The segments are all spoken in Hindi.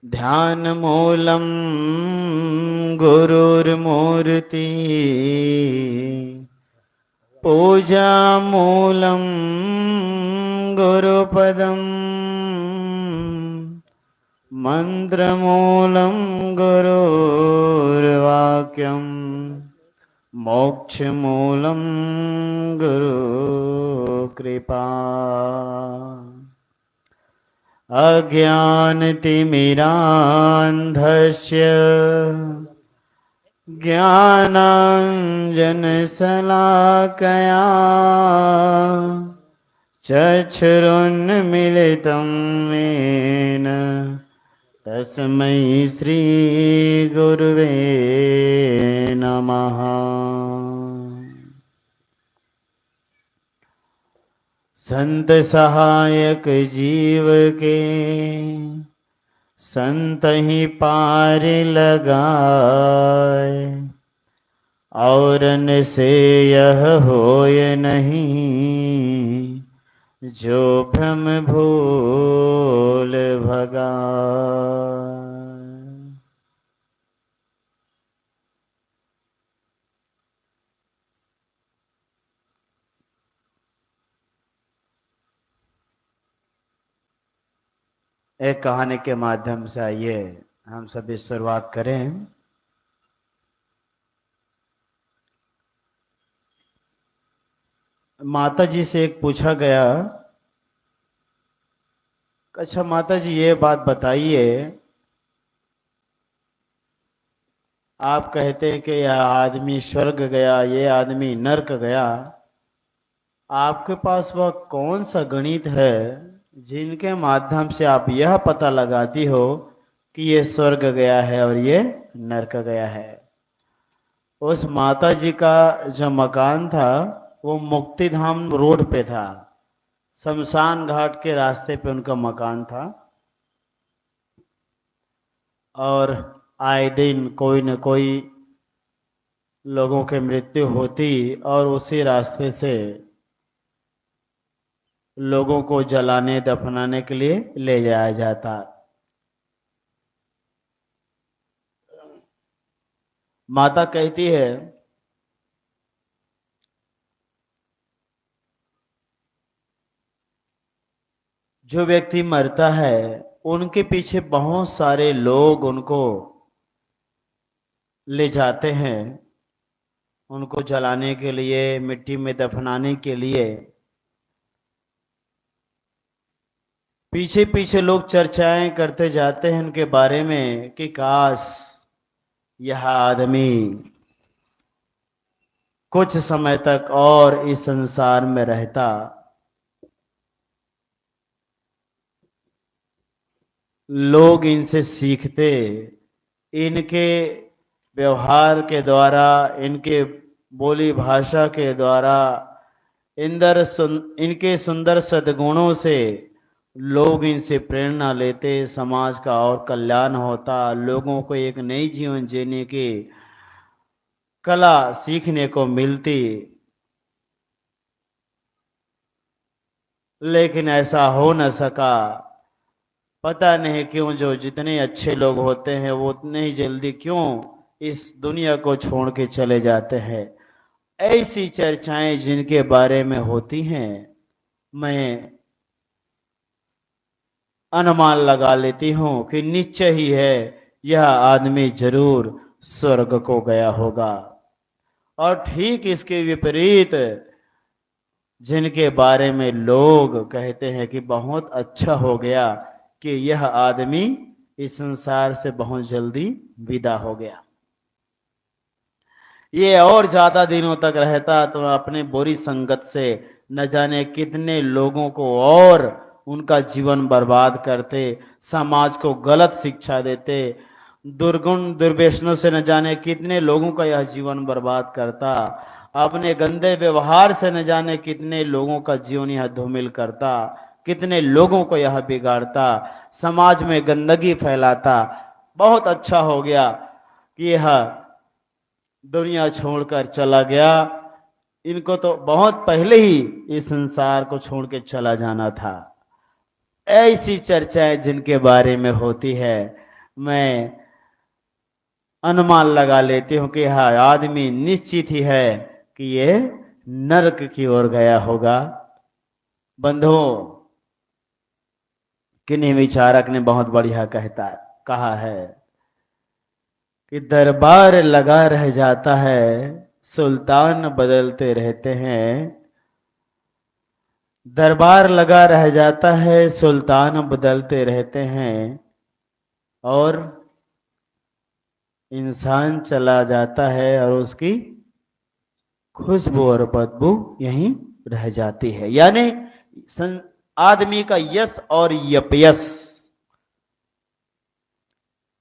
ध्यान मूलम गुरुर्मूर्ति पूजा मूलम गुरुपदम मंत्र मूलम गुरुर्वाक्यम मोक्ष मूलम गुरु कृपा अज्ञानतिमिरान्धस्य ज्ञानाञ्जनशलाकया चक्षुरुन्मीलितं येन तस्मै श्रीगुरुवे नमः। संत सहायक जीव के संत ही पार लगाए, औरन से यह होय नहीं जो भ्रम भूल भगाए। एक कहानी के माध्यम से आइए हम सभी शुरुआत करें। माता जी से एक पूछा गया, अच्छा माता जी ये बात बताइए, आप कहते हैं कि यह आदमी स्वर्ग गया, ये आदमी नरक गया, आपके पास वह कौन सा गणित है जिनके माध्यम से आप यह पता लगाती हो कि ये स्वर्ग गया है और ये नरक गया है। उस माता जी का जो मकान था वो मुक्तिधाम रोड पे था, शमशान घाट के रास्ते पे उनका मकान था। और आए दिन कोई न कोई लोगों की मृत्यु होती और उसी रास्ते से लोगों को जलाने दफनाने के लिए ले जाया जाता। माता कहती है जो व्यक्ति मरता है उनके पीछे बहुत सारे लोग उनको ले जाते हैं, उनको जलाने के लिए, मिट्टी में दफनाने के लिए। पीछे पीछे लोग चर्चाएं करते जाते हैं उनके बारे में कि काश यह आदमी कुछ समय तक और इस संसार में रहता, लोग इनसे सीखते, इनके व्यवहार के द्वारा, इनके बोली भाषा के द्वारा, इनके सुंदर सद्गुणों से लोग इनसे प्रेरणा लेते, समाज का और कल्याण होता, लोगों को एक नई जीवन जीने की कला सीखने को मिलती। लेकिन ऐसा हो न सका। पता नहीं क्यों जो जितने अच्छे लोग होते हैं वो उतने ही जल्दी क्यों इस दुनिया को छोड़ के चले जाते हैं। ऐसी चर्चाएं जिनके बारे में होती हैं, मैं अनुमान लगा लेती हूं कि निश्चय ही है यह आदमी जरूर स्वर्ग को गया होगा। और ठीक इसके विपरीत जिनके बारे में लोग कहते हैं कि बहुत अच्छा हो गया कि यह आदमी इस संसार से बहुत जल्दी विदा हो गया। ये और ज्यादा दिनों तक रहता तो अपने बुरी संगत से न जाने कितने लोगों को और उनका जीवन बर्बाद करते, समाज को गलत शिक्षा देते, दुर्गुण दुर्व्यसनों से न जाने कितने लोगों का यह जीवन बर्बाद करता, अपने गंदे व्यवहार से न जाने कितने लोगों का जीवन यह धूमिल करता, कितने लोगों को यह बिगाड़ता, समाज में गंदगी फैलाता। बहुत अच्छा हो गया कि यह दुनिया छोड़कर चला गया। इनको तो बहुत पहले ही इस संसार को छोड़ के चला जाना था। ऐसी चर्चाएं जिनके बारे में होती है, मैं अनुमान लगा लेती हूं कि हाँ, आदमी निश्चित ही है कि ये नरक की ओर गया होगा। बंधुओं, किन्हीं विचारक ने बहुत बढ़िया कहा है कि दरबार लगा रह जाता है, सुल्तान बदलते रहते हैं। दरबार लगा रह जाता है, सुल्तान बदलते रहते हैं, और इंसान चला जाता है और उसकी खुशबू और बदबू यहीं रह जाती है। यानी आदमी का यश और यपयश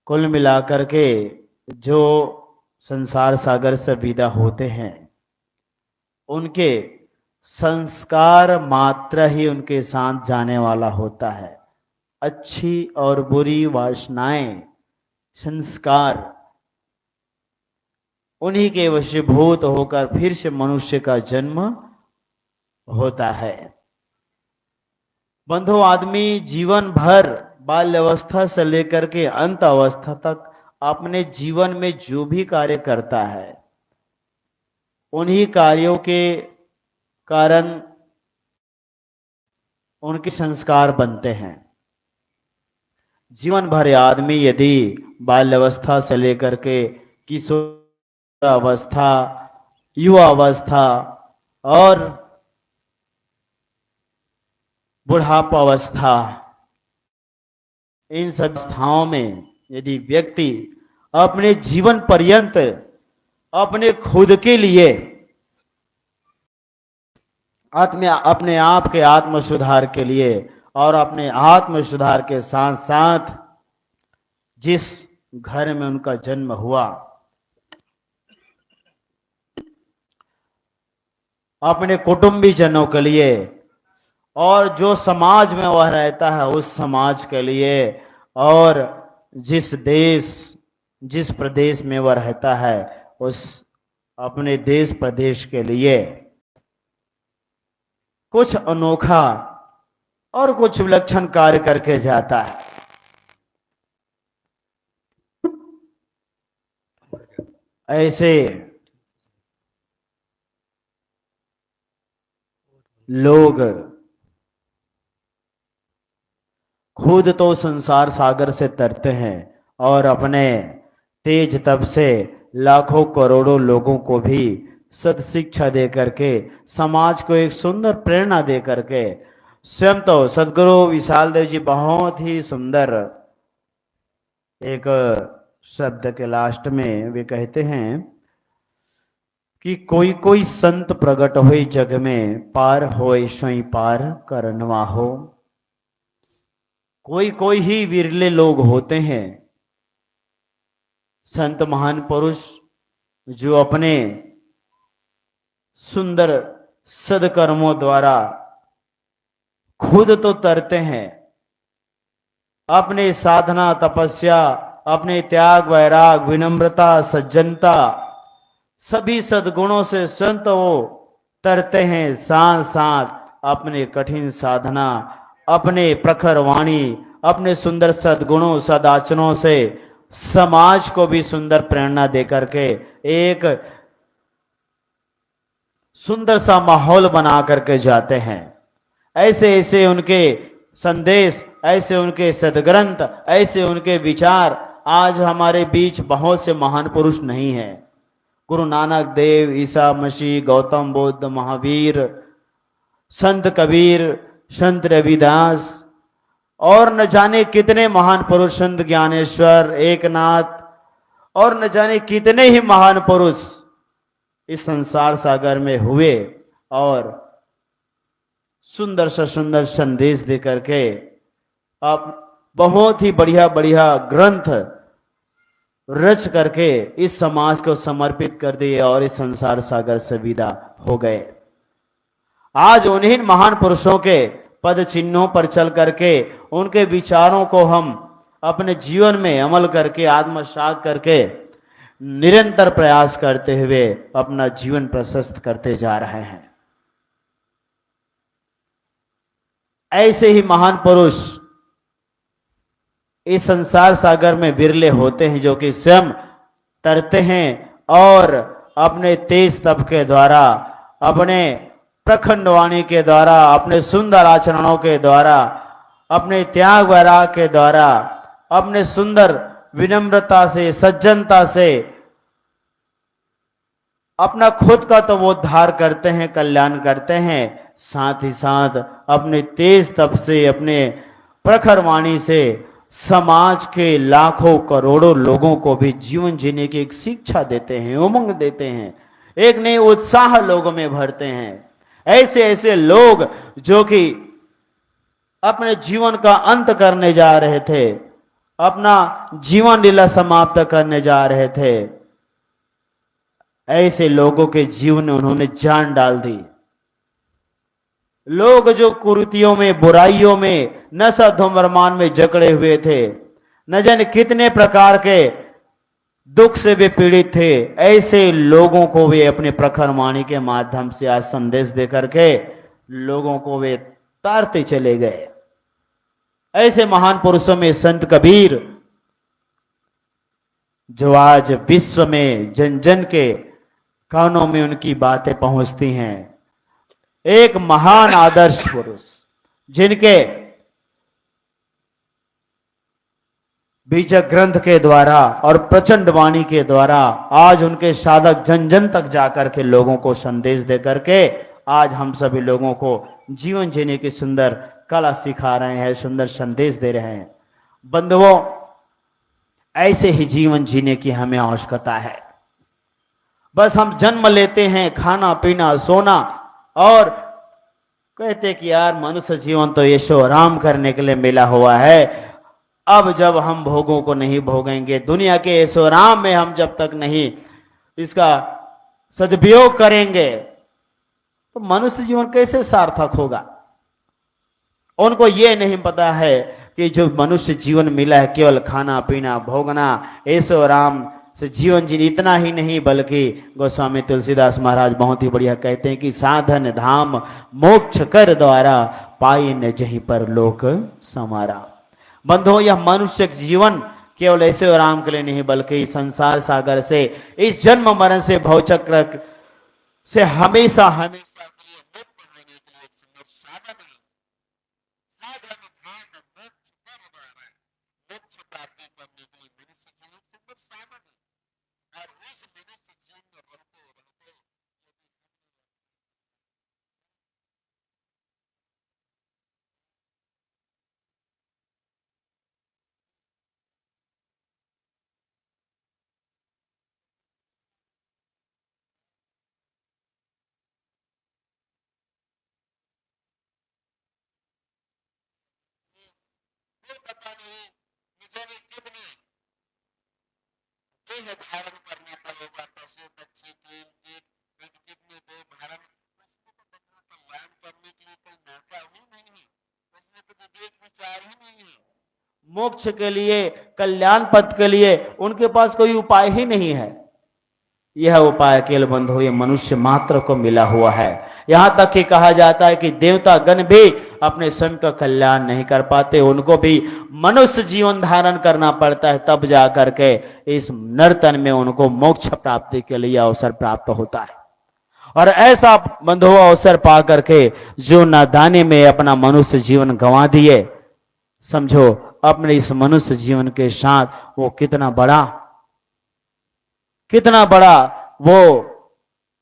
कुल मिलाकर के जो संसार सागर से विदा होते हैं, उनके संस्कार मात्र ही उनके साथ जाने वाला होता है। अच्छी और बुरी वासनाएं, संस्कार उन्हीं के वशीभूत होकर फिर से मनुष्य का जन्म होता है। बंधु, आदमी जीवन भर बाल्यावस्था से लेकर के अंत अवस्था तक अपने जीवन में जो भी कार्य करता है, उन्हीं कार्यों के कारण उनके संस्कार बनते हैं। जीवन भर आदमी यदि बाल्यावस्था से लेकर के किशोर अवस्था, युवा अवस्था और बुढ़ापा अवस्था, इन सब अवस्थाओं में यदि व्यक्ति अपने जीवन पर्यंत अपने खुद के लिए अपने आप के आत्म सुधार के लिए और अपने आत्म सुधार के साथ साथ जिस घर में उनका जन्म हुआ, अपने कुटुंबी जनों के लिए और जो समाज में वह रहता है उस समाज के लिए, और जिस प्रदेश में वह रहता है उस अपने देश प्रदेश के लिए कुछ अनोखा और कुछ विलक्षण कार्य करके जाता है। ऐसे लोग खुद तो संसार सागर से तरते हैं और अपने तेज तप से लाखों करोड़ों लोगों को भी सद शिक्षा दे करके, समाज को एक सुंदर प्रेरणा दे करके, स्वयं तो सदगुरु विशाल देव जी बहुत ही सुंदर एक शब्द के लास्ट में वे कहते हैं कि कोई कोई संत प्रकट होई जग में, पार होए सोई पार करनवा हो। कोई कोई ही विरले लोग होते हैं संत महान पुरुष जो अपने सुंदर सदकर्मों द्वारा खुद तो तरते हैं, अपने साधना तपस्या, अपने त्याग वैराग विनम्रता सज्जनता सभी सद्गुणों से संत वो तरते हैं, साथ साथ अपने कठिन साधना, अपने प्रखर वाणी, अपने सुंदर सद्गुणों सदाचरणों से समाज को भी सुंदर प्रेरणा देकर के एक सुंदर सा माहौल बना करके जाते हैं। ऐसे ऐसे उनके संदेश, ऐसे उनके सदग्रंथ, ऐसे उनके विचार आज हमारे बीच बहुत से महान पुरुष नहीं हैं। गुरु नानक देव, ईसा मसीह, गौतम बुद्ध, महावीर, संत कबीर, संत रविदास और न जाने कितने महान पुरुष, संत ज्ञानेश्वर, एकनाथ और न जाने कितने ही महान पुरुष इस संसार सागर में हुए और सुंदर सा सुंदर संदेश दे करके आप बहुत ही बढ़िया बढ़िया ग्रंथ रच करके इस समाज को समर्पित कर दिए और इस संसार सागर से विदा हो गए। आज उन्हीं महान पुरुषों के पद चिन्हों पर चल करके उनके विचारों को हम अपने जीवन में अमल करके आत्मसात करके निरंतर प्रयास करते हुए अपना जीवन प्रशस्त करते जा रहे हैं। ऐसे ही महान पुरुष इस संसार सागर में बिरले होते हैं जो कि स्वयं तरते हैं और अपने तेज तप के द्वारा, अपने प्रखंड वाणी के द्वारा, अपने सुंदर आचरणों के द्वारा, अपने त्याग वैराग के द्वारा, अपने सुंदर विनम्रता से, सज्जनता से अपना खुद का तो वो उद्धार करते हैं, कल्याण करते हैं, साथ ही साथ अपने तेज तप से, अपने प्रखर वाणी से समाज के लाखों करोड़ों लोगों को भी जीवन जीने की एक शिक्षा देते हैं, उमंग देते हैं, एक नई उत्साह लोगों में भरते हैं। ऐसे ऐसे लोग जो कि अपने जीवन का अंत करने जा रहे थे, अपना जीवन लीला समाप्त करने जा रहे थे, ऐसे लोगों के जीवन में उन्होंने जान डाल दी। लोग जो कुरीतियों में, बुराइयों में, नशा धूम्रपान में जकड़े हुए थे, न जाने कितने प्रकार के दुख से वे पीड़ित थे, ऐसे लोगों को वे अपने प्रखर वाणी के माध्यम से आज संदेश दे करके लोगों को वे तारते चले गए। ऐसे महान पुरुषों में संत कबीर, जो आज विश्व में जन जन के कानों में उनकी बातें पहुंचती हैं, एक महान आदर्श पुरुष जिनके बीजक ग्रंथ के द्वारा और प्रचंड वाणी के द्वारा आज उनके साधक जन जन तक जाकर के लोगों को संदेश दे करके आज हम सभी लोगों को जीवन जीने की सुंदर कला सिखा रहे हैं, सुंदर संदेश दे रहे हैं। बंधुओं, ऐसे ही जीवन जीने की हमें आवश्यकता है। बस हम जन्म लेते हैं, खाना पीना सोना, और कहते कि यार मनुष्य जीवन तो यशो आराम करने के लिए मिला हुआ है, अब जब हम भोगों को नहीं भोगेंगे, दुनिया के ऐशो आराम में हम जब तक नहीं इसका सदुपयोग करेंगे तो मनुष्य जीवन कैसे सार्थक होगा। उनको ये नहीं पता है कि जो मनुष्य जीवन मिला है केवल खाना पीना भोगना, ऐशो आराम से जीवन जीवन, इतना ही नहीं बल्कि गोस्वामी तुलसीदास महाराज बहुत ही बढ़िया कहते हैं कि साधन धाम मोक्ष कर द्वारा पाई न जहीं पर लोक समारा। बंधुओं, यह मनुष्य जीवन केवल ऐसे आराम के लिए नहीं बल्कि संसार सागर से, इस जन्म मरण से, भवचक्र से हमेशा हमेशा के लिए मुक्त होने के लिए एक सुंदर साधन है। साधन धाम मोक्ष कर द्वारा मोक्ष प्राप्ति करने के लिए मनुष्य जीवन सुंदर साधन है। और इस मनुष्य जीवन में रहते रहते पता नहीं मुझे भी कितने देह धारण करना पड़ेगा, पशु पक्षी तीन कीट कितने देह धारण, उसको तो बंधुओं कल्याण करने के लिए कोई मौका ही नहीं है, उसमें तो विवेक विचार ही नहीं है। मोक्ष के लिए, कल्याण पथ के लिए उनके पास कोई उपाय ही नहीं है। यह उपाय केवल बंधु ये मनुष्य मात्र को मिला हुआ है। यहां तक कि कहा जाता है कि देवता गण भी अपने स्वयं का कल्याण नहीं कर पाते, उनको भी मनुष्य जीवन धारण करना पड़ता है, तब जाकर के इस नर्तन में उनको मोक्ष प्राप्ति के लिए अवसर प्राप्त होता है। और ऐसा बंधु अवसर पा करके जो नादानी में अपना मनुष्य जीवन गंवा दिए, समझो अपने इस मनुष्य जीवन के साथ वो कितना बड़ा वो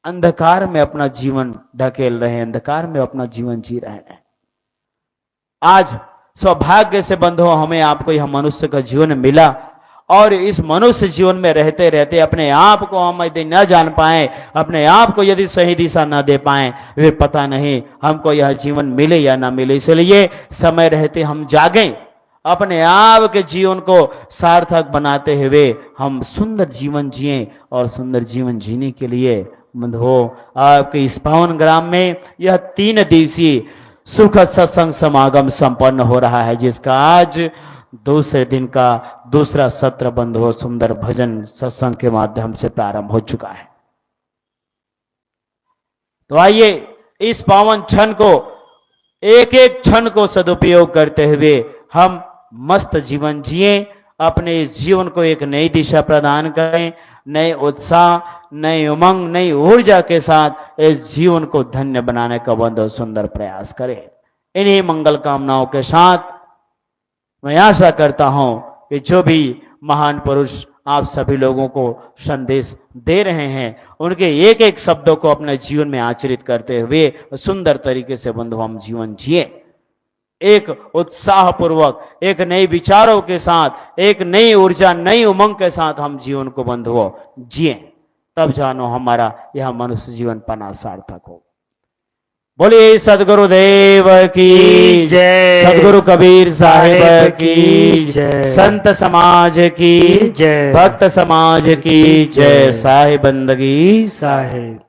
अंधकार में अपना जीवन ढकेल रहे हैं, अंधकार में अपना जीवन जी रहे हैं। आज सौभाग्य से बंधुओं हमें आपको यह मनुष्य का जीवन मिला, और इस मनुष्य जीवन में रहते रहते अपने आप को हम यदि न जान पाए, अपने आप को यदि सही दिशा न दे पाए, वे पता नहीं हमको यह जीवन मिले या ना मिले। इसलिए समय रहते हम जागें, अपने आप के जीवन को सार्थक बनाते हुए हम सुंदर जीवन जिएं, और सुंदर जीवन जीने के लिए बंधुओं आपके इस पावन ग्राम में यह 3 दिवसीय सुख सत्संग समागम संपन्न हो रहा है, जिसका आज दूसरे दिन का दूसरा सत्र बंधुओं सुंदर भजन सत्संग के माध्यम से प्रारंभ हो चुका है। तो आइए इस पावन क्षण को, एक एक क्षण को सदुपयोग करते हुए हम मस्त जीवन जिए, अपने इस जीवन को एक नई दिशा प्रदान करें, नए उत्साह, नए उमंग, नई ऊर्जा के साथ इस जीवन को धन्य बनाने का बंद सुंदर प्रयास करें। इन्हीं मंगल कामनाओं के साथ मैं आशा करता हूं कि जो भी महान पुरुष आप सभी लोगों को संदेश दे रहे हैं, उनके एक एक शब्दों को अपने जीवन में आचरित करते हुए सुंदर तरीके से बंधु हम जीवन जिए। एक उत्साह पूर्वक, एक नए विचारों के साथ, एक नई ऊर्जा, नई उमंग के साथ हम जीवन को बंधुओं जिए, तब जानो हमारा यह मनुष्य जीवन पाना सार्थक हो। बोलिए सदगुरुदेव की जय, सदगुरु कबीर साहिब की जय, संत समाज की जय, भक्त समाज की जय, साहिब बंदगी साहिब।